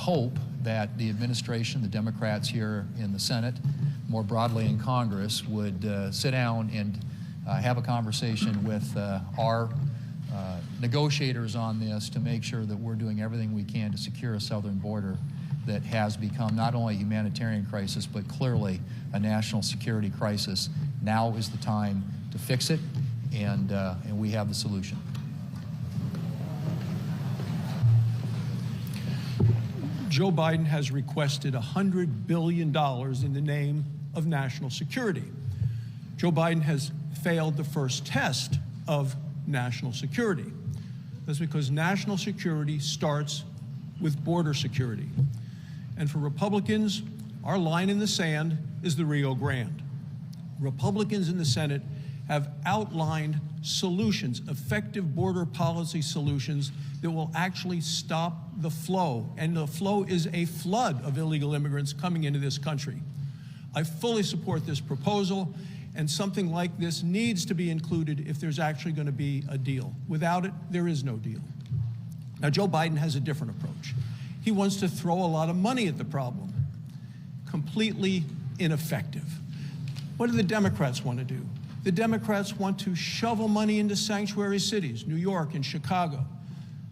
hope that the administration, the Democrats here in the Senate, more broadly in Congress, would sit down and have a conversation with our negotiators on this to make sure that we're doing everything we can to secure a southern border that has become not only a humanitarian crisis, but clearly a national security crisis. Now is the time to fix it, and we have the solution. Joe Biden has requested $100 billion in the name of national security. Joe Biden has failed the first test of national security. That's because national security starts with border security. And for Republicans, our line in the sand is the Rio Grande. Republicans in the Senate have outlined solutions, effective border policy solutions that will actually stop the flow. And the flow is a flood of illegal immigrants coming into this country. I fully support this proposal, and something like this needs to be included if there's actually going to be a deal. Without it, there is no deal. Now, Joe Biden has a different approach. He wants to throw a lot of money at the problem. Completely ineffective. What do the Democrats want to do? The Democrats want to shovel money into sanctuary cities, New York and Chicago.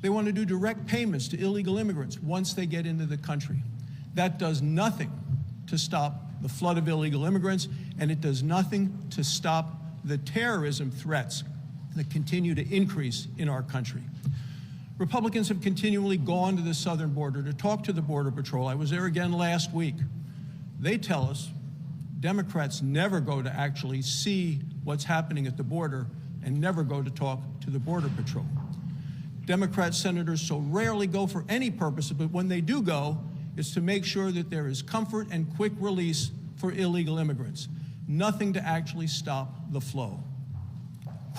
They want to do direct payments to illegal immigrants once they get into the country. That does nothing to stop the flood of illegal immigrants, and it does nothing to stop the terrorism threats that continue to increase in our country. Republicans have continually gone to the southern border to talk to the Border Patrol. I was there again last week. They tell us Democrats never go to actually see what's happening at the border and never go to talk to the Border Patrol. Democrat senators so rarely go for any purpose, but when they do go, it's to make sure that there is comfort and quick release for illegal immigrants. Nothing to actually stop the flow.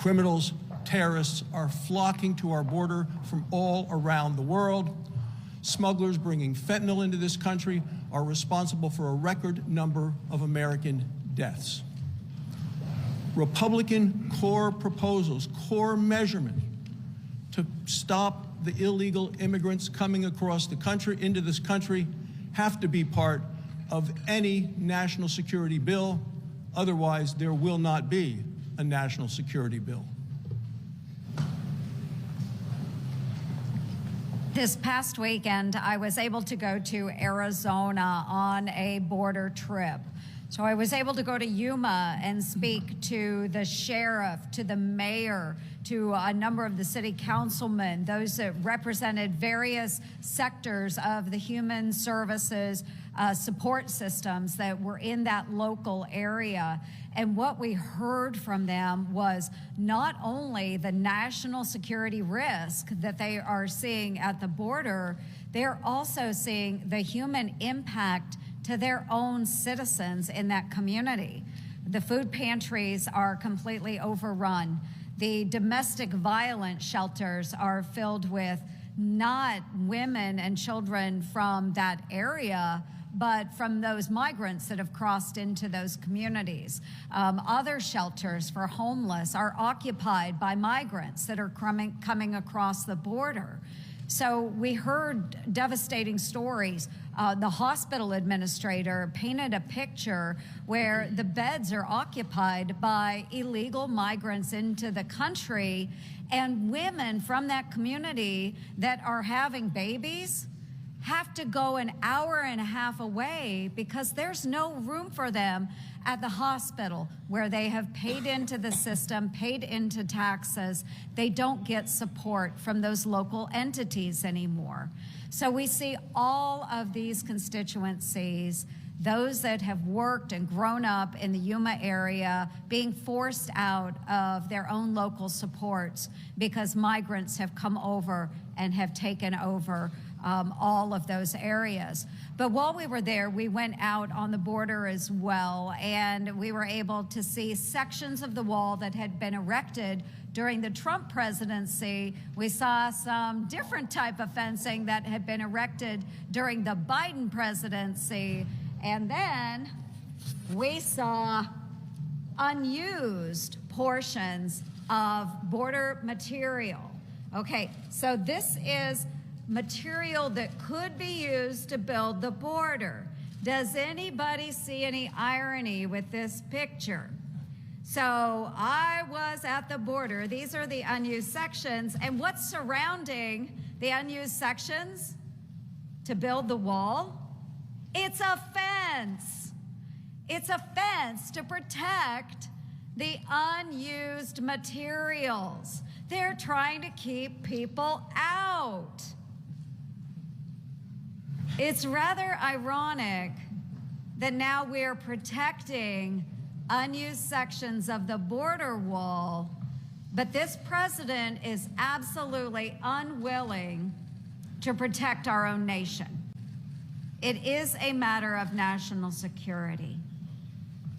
Criminals, terrorists are flocking to our border from all around the world. Smugglers bringing fentanyl into this country are responsible for a record number of American deaths. Republican core proposals, core measurement to stop the illegal immigrants coming across the country, into this country, have to be part of any national security bill. Otherwise, there will not be a national security bill. This past weekend, I was able to go to Arizona on a border trip. So I was able to go to Yuma and speak to the sheriff, to the mayor, to a number of the city councilmen, those that represented various sectors of the human services support systems that were in that local area. And what we heard from them was not only the national security risk that they are seeing at the border, they're also seeing the human impact to their own citizens in that community. The food pantries are completely overrun. The domestic violence shelters are filled with not women and children from that area, but from those migrants that have crossed into those communities. Other shelters for homeless are occupied by migrants that are coming across the border. So we heard devastating stories. The hospital administrator painted a picture where the beds are occupied by illegal migrants into the country, and women from that community that are having babies have to go an hour and a half away because there's no room for them at the hospital where they have paid into the system, paid into taxes. They don't get support from those local entities anymore. So we see all of these constituencies, those that have worked and grown up in the Yuma area, being forced out of their own local supports because migrants have come over and have taken over all of those areas. But while we were there, we went out on the border as well, and we were able to see sections of the wall that had been erected during the Trump presidency. We saw some different type of fencing that had been erected during the Biden presidency. And then we saw unused portions of border material. Okay, so this is material that could be used to build the border. Does anybody see any irony with this picture? So I was at the border. These are the unused sections. And what's surrounding the unused sections to build the wall? It's a fence. It's a fence to protect the unused materials. They're trying to keep people out. It's rather ironic that now we're protecting unused sections of the border wall, but this president is absolutely unwilling to protect our own nation. It is a matter of national security.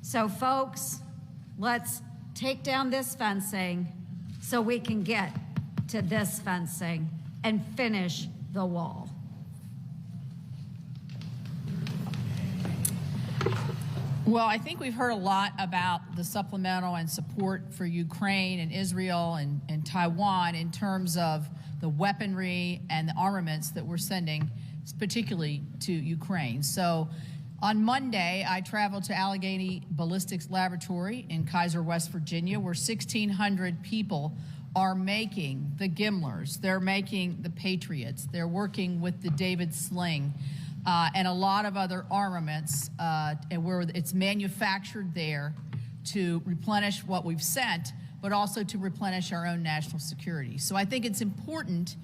So folks, let's take down this fencing so we can get to this fencing and finish the wall. Well, I think we've heard a lot about the supplemental and support for Ukraine and Israel and Taiwan in terms of the weaponry and the armaments that we're sending, particularly to Ukraine. So on Monday, I traveled to Allegheny Ballistics Laboratory in Kaiser, West Virginia, where 1,600 people are making the Gimlers. They're making the Patriots. They're working with the David Sling. And a lot of other armaments, and where it's manufactured there to replenish what we've sent, but also to replenish our own national security. So I think it's important,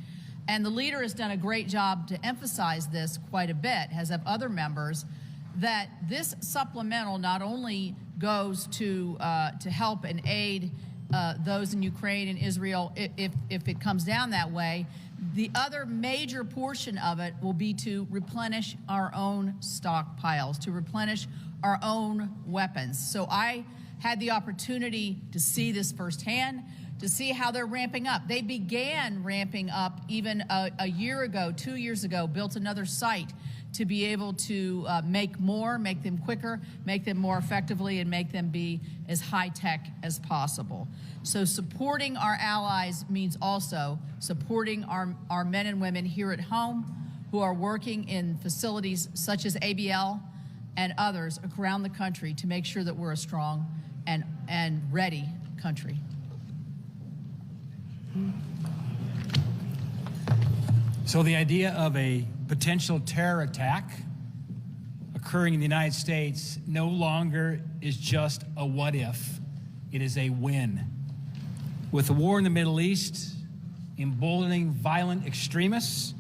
and the leader has done a great job to emphasize this quite a bit, as have other members, that this supplemental not only goes to help and aid those in Ukraine and Israel if it comes down that way. The other major portion of it will be to replenish our own stockpiles, to replenish our own weapons. So I had the opportunity to see this firsthand, to see how they're ramping up. They began ramping up even a year ago, 2 years ago, built another site to be able to make more, make them quicker, make them more effectively, and make them be as high-tech as possible. So supporting our allies means also supporting our men and women here at home who are working in facilities such as ABL and others around the country to make sure that we're a strong and ready country. So the idea of a potential terror attack occurring in the United States no longer is just a what if, it is a when. With the war in the Middle East, emboldening violent extremists,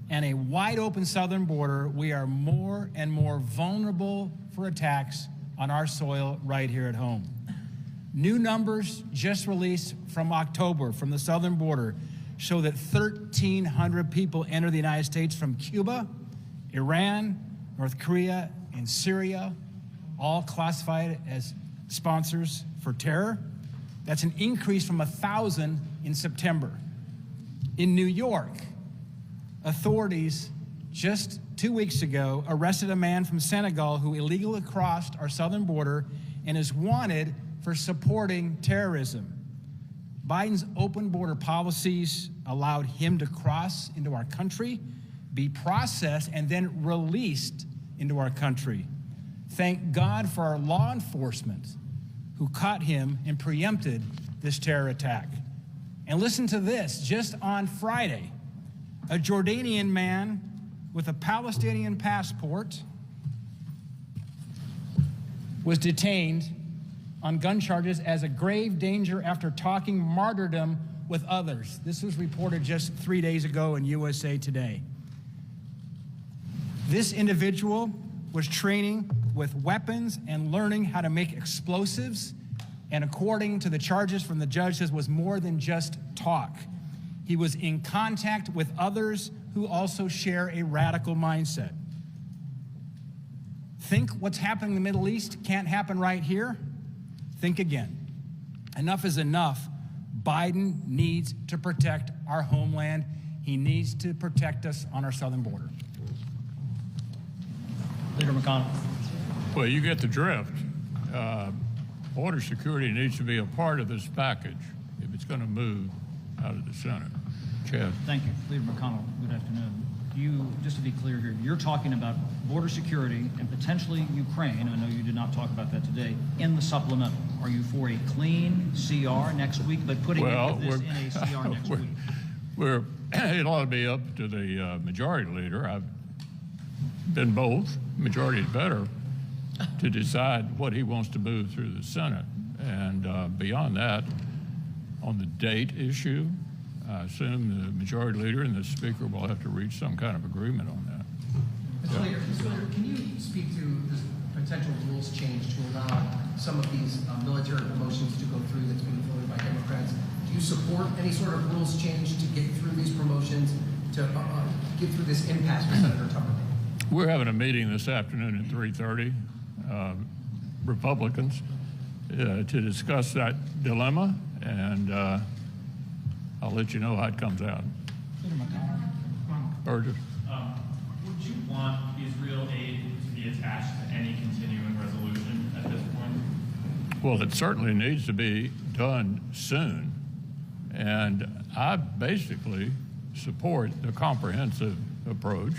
and a wide open southern border, we are more and more vulnerable for attacks on our soil right here at home. New numbers just released from October from the southern border show that 1,300 people enter the United States from Cuba, Iran, North Korea, and Syria, all classified as sponsors for terror. That's an increase from 1,000 in September. In New York, authorities just 2 weeks ago arrested a man from Senegal who illegally crossed our southern border and is wanted for supporting terrorism. Biden's open border policies allowed him to cross into our country, be processed, and then released into our country. Thank God for our law enforcement who caught him and preempted this terror attack. And listen to this, just on Friday, a Jordanian man with a Palestinian passport was detained on gun charges as a grave danger after talking martyrdom with others. This was reported just 3 days ago in USA Today. This individual was training with weapons and learning how to make explosives, and according to the charges from the judge, this was more than just talk. He was in contact with others who also share a radical mindset. Think what's happening in the Middle East can't happen right here? Think again. Enough is enough. Biden needs to protect our homeland. He needs to protect us on our southern border. Leader McConnell. Well, you get the drift. Border security needs to be a part of this package if it's going to move out of the Senate. Chad. Thank you. Leader McConnell, good afternoon. Just to be clear here, you're talking about border security and potentially Ukraine. I know you did not talk about that today. In the supplemental, are you for a clean CR next week, but putting this in a CR next week? It ought to be up to the majority leader. I've been both. Majority is better to decide what he wants to move through the Senate. And beyond that, on the date issue, I assume the majority leader and the speaker will have to reach some kind of agreement on that. Mr. Leader, can you speak to this potential rules change to allow some of these military promotions to go through that's being floated by Democrats? Do you support any sort of rules change to get through these promotions, to get through this impasse with Senator Tucker? We're having a meeting this afternoon at 3:30, Republicans, to discuss that dilemma, and I'll let you know how it comes out. Burgess. Would you want Israel aid to be attached to any continuing resolution at this point? Well, it certainly needs to be done soon. And I basically support the comprehensive approach.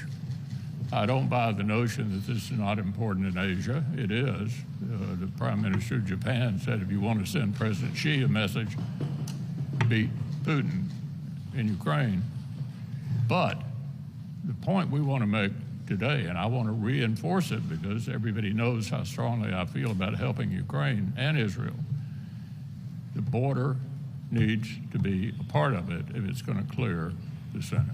I don't buy the notion that this is not important in Asia. It is. The Prime Minister of Japan said if you want to send President Xi a message, beat Putin in Ukraine. But the point we want to make today, and I want to reinforce it because everybody knows how strongly I feel about helping Ukraine and Israel, the border needs to be a part of it if it's going to clear the Senate.